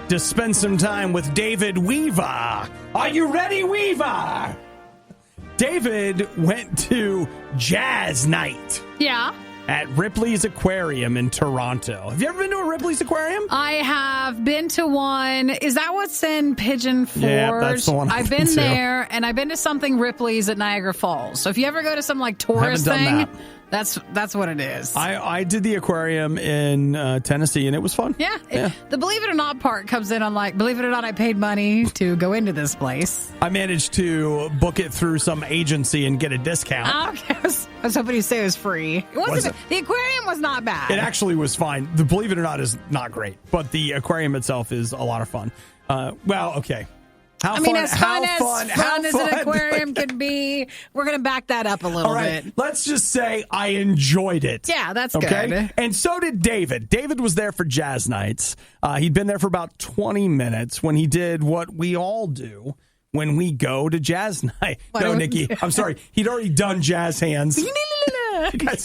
To spend some time with David Weaver. Are you ready, Weaver? David went to Jazz Night. Yeah. At Ripley's Aquarium in Toronto. Have you ever been to a Ripley's Aquarium? I have been to one. Is that what's in Pigeon Forge? Yeah, that's the one I've been there, and I've been to something Ripley's at Niagara Falls. So if you ever go to some like tourist thing, that's what it is. I did the aquarium in Tennessee, and it was fun. Yeah. The believe it or not part comes in on like, believe it or not, I paid money to go into this place. I managed to book it through some agency and get a discount. Okay. I was hoping you'd say it was free. It wasn't. The aquarium was not bad. It actually was fine. The believe it or not is not great, but the aquarium itself is a lot of fun. Well, okay. As fun as an aquarium could be, we're going to back that up a little bit. Let's just say I enjoyed it. Yeah, that's good. And so did David. David was there for Jazz Nights. He'd been there for about 20 minutes when he did what we all do when we go to Jazz Night. No, Nikki, I'm sorry. He'd already done jazz hands.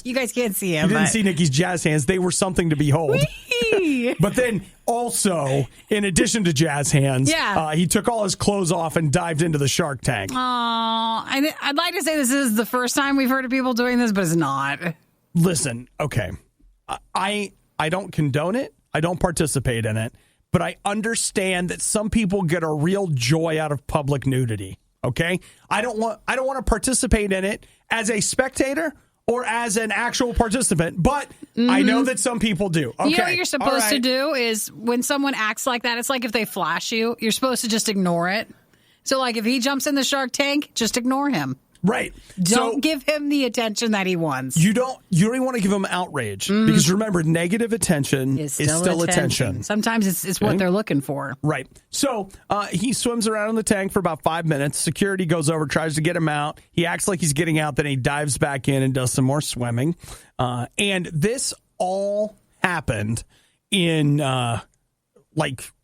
You guys can't see him. You didn't see Nikki's jazz hands. They were something to behold. Whee! But then also, in addition to jazz hands, he took all his clothes off and dived into the shark tank. Oh, I'd like to say this is the first time we've heard of people doing this, but it's not. Listen, okay. I don't condone it. I don't participate in it. But I understand that some people get a real joy out of public nudity. Okay? I don't want to participate in it as a spectator or as an actual participant, but I know that some people do. Okay. You know what you're supposed to do is when someone acts like that, it's like if they flash you, you're supposed to just ignore it. So like if he jumps in the shark tank, just ignore him. Right. Don't give him the attention that he wants. You don't even want to give him outrage because remember, negative attention is still attention. Sometimes it's what they're looking for. Right. So he swims around in the tank for about 5 minutes. Security goes over, tries to get him out. He acts like he's getting out. Then he dives back in and does some more swimming. And this all happened in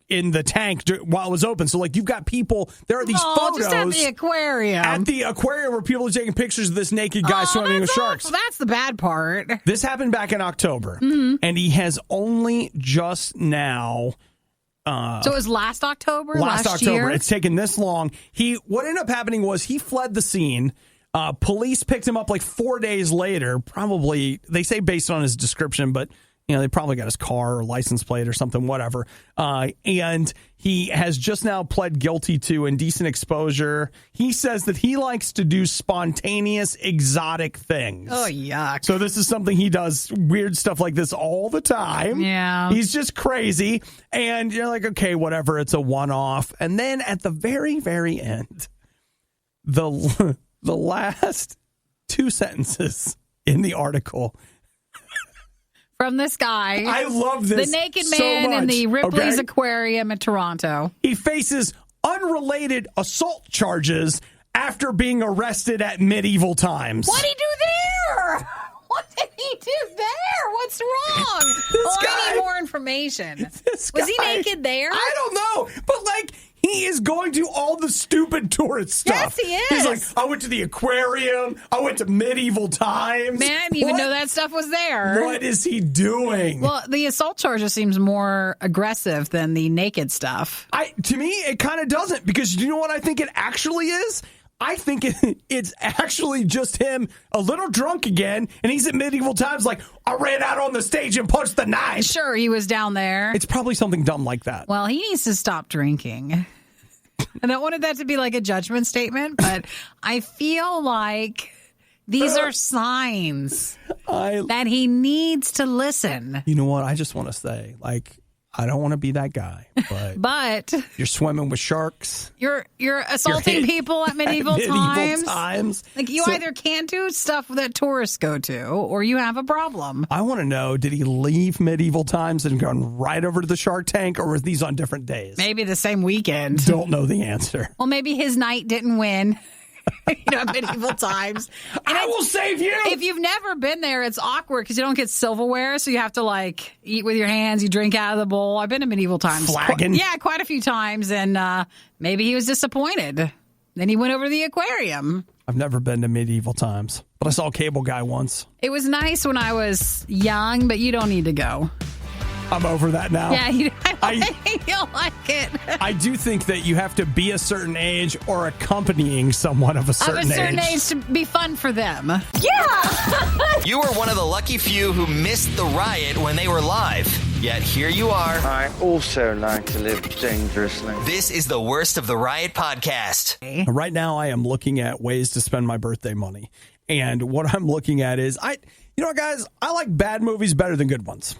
in the tank while it was open. So, you've got people, there are these photos. Just at the aquarium. At the aquarium where people are taking pictures of this naked guy swimming with sharks. That's the bad part. This happened back in October. And he has only just now... so it was last October? Last October. Year? It's taken this long. What ended up happening was he fled the scene. Police picked him up 4 days later, probably, they say based on his description, but... they probably got his car or license plate or something, whatever. And he has just now pled guilty to indecent exposure. He says that he likes to do spontaneous, exotic things. Oh, yuck. So this is something he does, weird stuff like this all the time. Yeah. He's just crazy. And you're like, okay, whatever, it's a one-off. And then at the very, very end, the last 2 sentences in the article... From this guy. I love this. The naked man in the Ripley's Aquarium in Toronto. He faces unrelated assault charges after being arrested at medieval times. What did he do there? What did he do there? What's wrong? I need more information. Was he naked there? I don't know. But he is going to all the stupid tourist stuff. Yes, he is. He's like, I went to the aquarium. I went to medieval times. Man, I didn't even know that stuff was there. What is he doing? Well, the assault charges seems more aggressive than the naked stuff. To me, it kind of doesn't, because you know what I think it actually is? I think it's actually just him a little drunk again, and he's at medieval times I ran out on the stage and punched the knife. Sure, he was down there. It's probably something dumb like that. Well, he needs to stop drinking. And I wanted that to be a judgment statement, but I feel like these are signs that he needs to listen. You know what? I just want to say, I don't want to be that guy, but you're swimming with sharks. You're assaulting people at medieval times. You either can't do stuff that tourists go to, or you have a problem. I want to know, did he leave medieval times and gone right over to the shark tank, or were these on different days? Maybe the same weekend. Don't know the answer. Well, maybe his night didn't win. Medieval times. And I will save you. If you've never been there, it's awkward because you don't get silverware, so you have to eat with your hands. You drink out of the bowl. I've been to medieval times. Flagging. Quite a few times, and maybe he was disappointed. Then he went over to the aquarium. I've never been to medieval times, but I saw a cable guy once. It was nice when I was young, but you don't need to go. I'm over that now. Yeah, you'll like it. I do think that you have to be a certain age or accompanying someone of a certain age to be fun for them. Yeah! You were one of the lucky few who missed the riot when they were live. Yet here you are. I also like to live dangerously. This is the Worst of the Riot podcast. Right now, I am looking at ways to spend my birthday money. And what I'm looking at is, guys, I like bad movies better than good ones.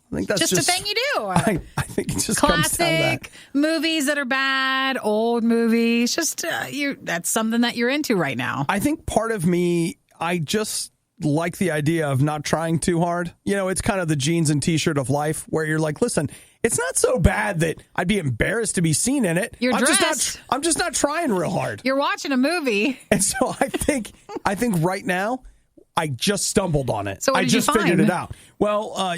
I think that's just a thing you do. I think it just classic comes down to that. Movies that are bad, old movies. Just that's something that you're into right now. I think part of me, I just like the idea of not trying too hard. It's kind of the jeans and t-shirt of life where you're like, listen, it's not so bad that I'd be embarrassed to be seen in it. You're dressed. I'm just not trying real hard. You're watching a movie. And so I think right now, I just stumbled on it. So what did you find? Figured it out. Well,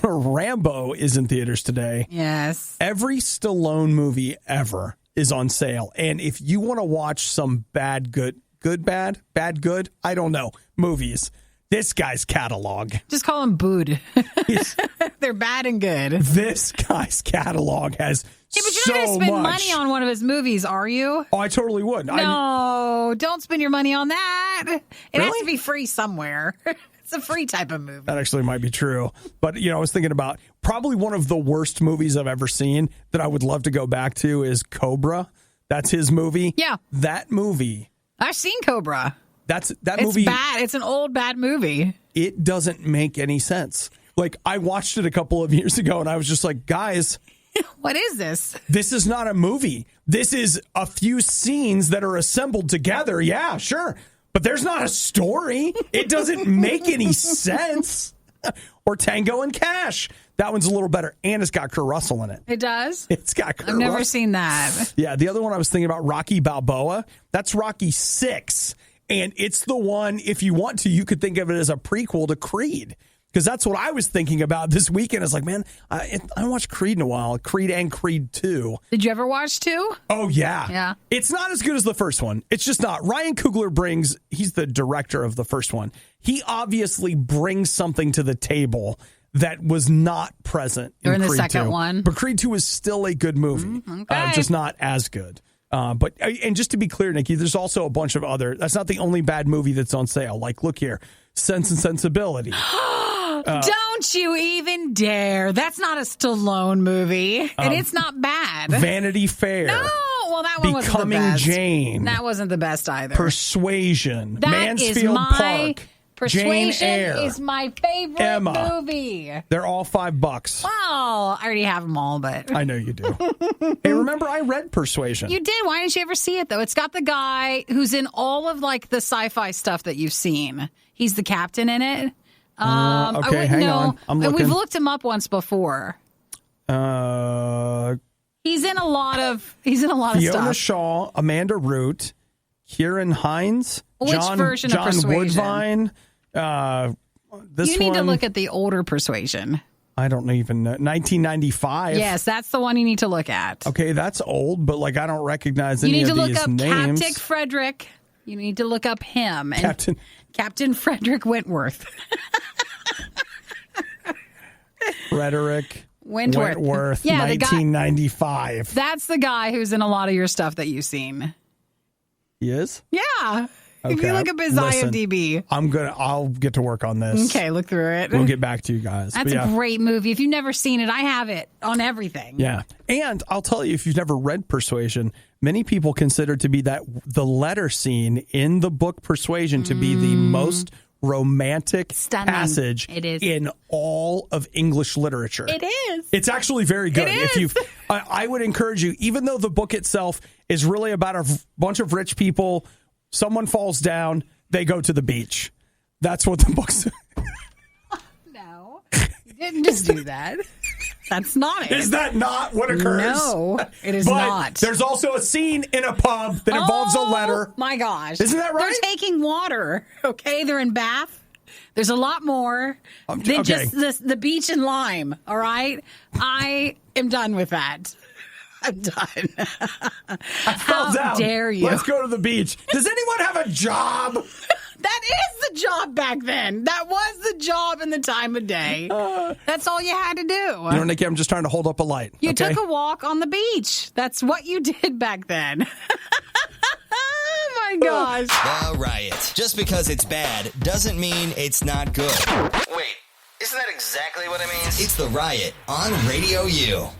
Rambo is in theaters today. Yes. Every Stallone movie ever is on sale. And if you want to watch some bad, good, I don't know, movies, This guy's catalog. Just call them Bood. They're bad and good. This guy's catalog has Yeah, but you're so not going to spend much. money on one of his movies, are you? Oh, I totally would. No, don't spend your money on that. It has Really? to be free somewhere. It's a free type of movie. That actually might be true. But, I was thinking about probably one of the worst movies I've ever seen that I would love to go back to is Cobra. That's his movie. Yeah. That movie. I've seen Cobra. That It's movie. bad. It's an old, bad movie. It doesn't make any sense. Like, I watched it a couple of years ago and I was just like, guys, What is this? this is not a movie. This is a few scenes that are assembled together. Yeah, sure. But there's not a story. It doesn't make any sense. Or Tango and Cash. That one's a little better. And it's got Kurt Russell in it. It does? It's got Kurt I've never Russell. seen that. Yeah, the other one I was thinking about, Rocky Balboa. That's Rocky 6. And it's the one, if you want to, you could think of it as a prequel to Creed. Because that's what I was thinking about this weekend. It's like, man, I haven't watched Creed in a while. Creed and Creed 2. Did you ever watch 2? Oh, yeah. Yeah. It's not as good as the first one. It's just not. Ryan Coogler he's the director of the first one. He obviously brings something to the table that was not present in Or in the Creed second 2. one. But Creed 2 is still a good movie. Okay. Just not as good. And just to be clear, Nikki, there's also a bunch of other. That's not the only bad movie that's on sale. Like, look here, Sense and Sensibility. Don't you even dare. That's not a Stallone movie. And it's not bad. Vanity Fair. No, well, that one wasn't the Becoming best. Jane. That wasn't the best either. Persuasion. That Mansfield is my Park. Persuasion Jane Eyre. is my favorite Emma. movie. They're all $5. Well, I already have them all, but I know you do. Hey, remember I read Persuasion. you did. Why didn't you ever see it though? It's got the guy who's in all of like the sci-fi stuff that you've seen. He's the captain in it. Okay, hang on. I'm looking. We've looked him up once before. Fiona He's in a lot of stuff. Shaw, Amanda Root, Kieran Hines, Which version of John Persuasion? Woodvine. This You need to one, look at the older Persuasion. I don't even know. 1995. Yes, that's the one you need to look at. Okay, that's old, but like I don't recognize You any need to of look these up names. Captain Frederick. You need to look up him. And Captain Frederick Wentworth. Frederick Wentworth. Yeah, the guy- 1995. That's the guy who's in a lot of your stuff that you've seen. He is? Yeah. If Okay, you look up his listen. IMDb. I'll get to work on this. Okay, look through it. We'll get back to you guys. That's But yeah. a great movie. If you've never seen it, I have it on everything. Yeah. And I'll tell you, if you've never read Persuasion, many people consider to be the letter scene in the book Persuasion to be the most romantic Stunning. passage It is. in all of English literature. It is. It's actually very good. It is. I would encourage you, even though the book itself is really about a bunch of rich people, someone falls down, they go to the beach. That's what the book's. No. You didn't just do that. That's not it. Is that not what occurs? No, it is But not. There's also a scene in a pub that involves a letter. My gosh. Isn't that right? They're taking water, okay? They're in Bath. There's a lot more than okay. just the beach and lime, all right? I am done with that. I'm done. Fell down. How dare you? Let's go to the beach. Does anyone have a job? That is the job back then. That was the job in the time of day. That's all you had to do. You know, Nikki, I'm just trying to hold up a light. You okay? took a walk on the beach. That's what you did back then. Oh, my gosh. The Riot. Just because it's bad doesn't mean it's not good. Wait, isn't that exactly what it means? It's The Riot on RadioU.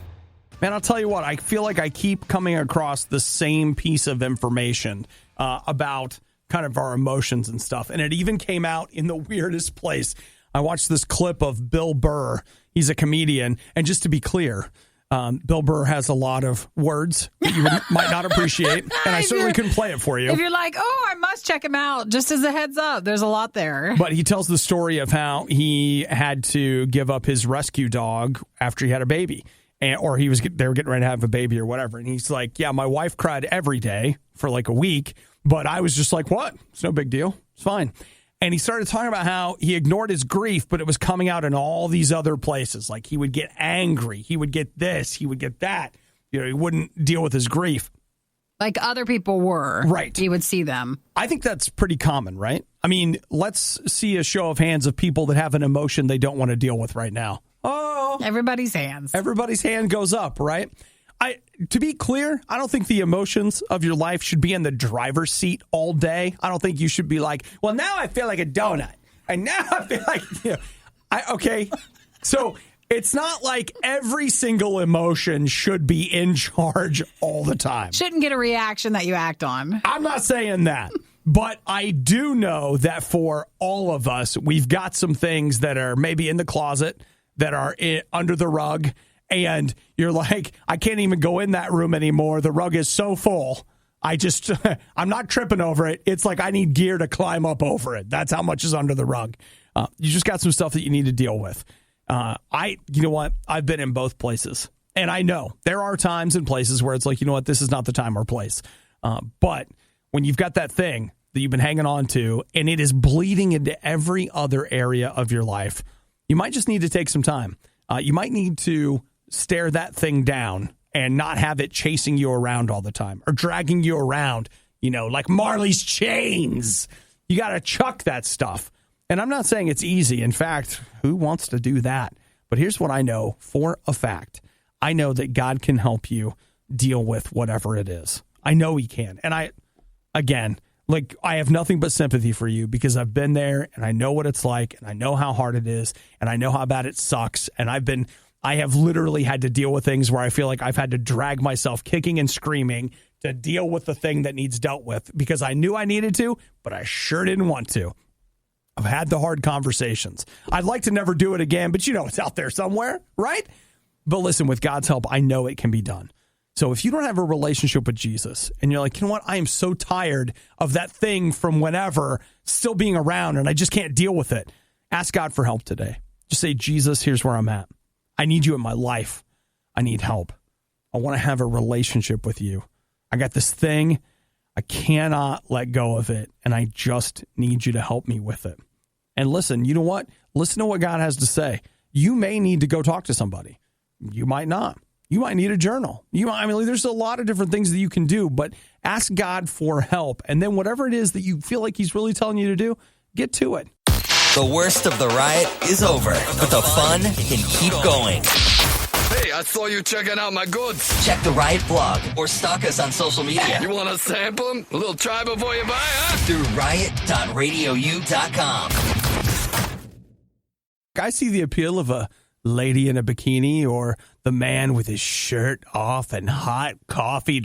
Man, I'll tell you what, I feel like I keep coming across the same piece of information about kind of our emotions and stuff. And it even came out in the weirdest place. I watched this clip of Bill Burr. He's a comedian. And just to be clear, Bill Burr has a lot of words that you might not appreciate. And I certainly couldn't play it for you. If you're like, oh, I must check him out, just as a heads up, there's a lot there. But he tells the story of how he had to give up his rescue dog after he had a baby. They were getting ready to have a baby or whatever. And he's like, yeah, my wife cried every day for like a week, but I was just like, what? It's no big deal. It's fine. And he started talking about how he ignored his grief, but it was coming out in all these other places. Like he would get angry. He would get this. He would get that. You know, he wouldn't deal with his grief. Like other people were. Right. You would see them. I think that's pretty common, right? I mean, let's see a show of hands of people that have an emotion they don't want to deal with right now. Oh. Everybody's hands. Everybody's hand goes up, right? To be clear, I don't think the emotions of your life should be in the driver's seat all day. I don't think you should be like, well, now I feel like a donut. And now I feel like, okay. So it's not like every single emotion should be in charge all the time. Shouldn't get a reaction that you act on. I'm not saying that. But I do know that for all of us, we've got some things that are maybe in the closet, that are under the rug. And you're like, I can't even go in that room anymore. The rug is so full. I'm not tripping over it. It's like I need gear to climb up over it. That's how much is under the rug. You just got some stuff that you need to deal with. You know what? I've been in both places. And I know there are times and places where it's like, you know what? This is not the time or place. But when you've got that thing that you've been hanging on to and it is bleeding into every other area of your life, you might just need to take some time. You might need to stare that thing down and not have it chasing you around all the time or dragging you around, like Marley's chains. You got to chuck that stuff. And I'm not saying it's easy. In fact, who wants to do that? But here's what I know for a fact. I know that God can help you deal with whatever it is. I know he can. And I have nothing but sympathy for you because I've been there and I know what it's like and I know how hard it is and I know how bad it sucks. And I have literally had to deal with things where I feel like I've had to drag myself kicking and screaming to deal with the thing that needs dealt with because I knew I needed to, but I sure didn't want to. I've had the hard conversations. I'd like to never do it again, but it's out there somewhere, right? But listen, with God's help, I know it can be done. So if you don't have a relationship with Jesus and you're like, you know what? I am so tired of that thing from whenever still being around and I just can't deal with it. Ask God for help today. Just say, Jesus, here's where I'm at. I need you in my life. I need help. I want to have a relationship with you. I got this thing. I cannot let go of it. And I just need you to help me with it. And listen, you know what? Listen to what God has to say. You may need to go talk to somebody. You might not. You might need a journal. There's a lot of different things that you can do, but ask God for help. And then whatever it is that you feel like he's really telling you to do, get to it. The worst of the riot is over, but the fun can keep going. Hey, I saw you checking out my goods. Check the Riot blog or stalk us on social media. You want to sample them? A little try before you buy, huh? Through riot.radiou.com. I see the appeal of a lady in a bikini or the man with his shirt off and hot coffee.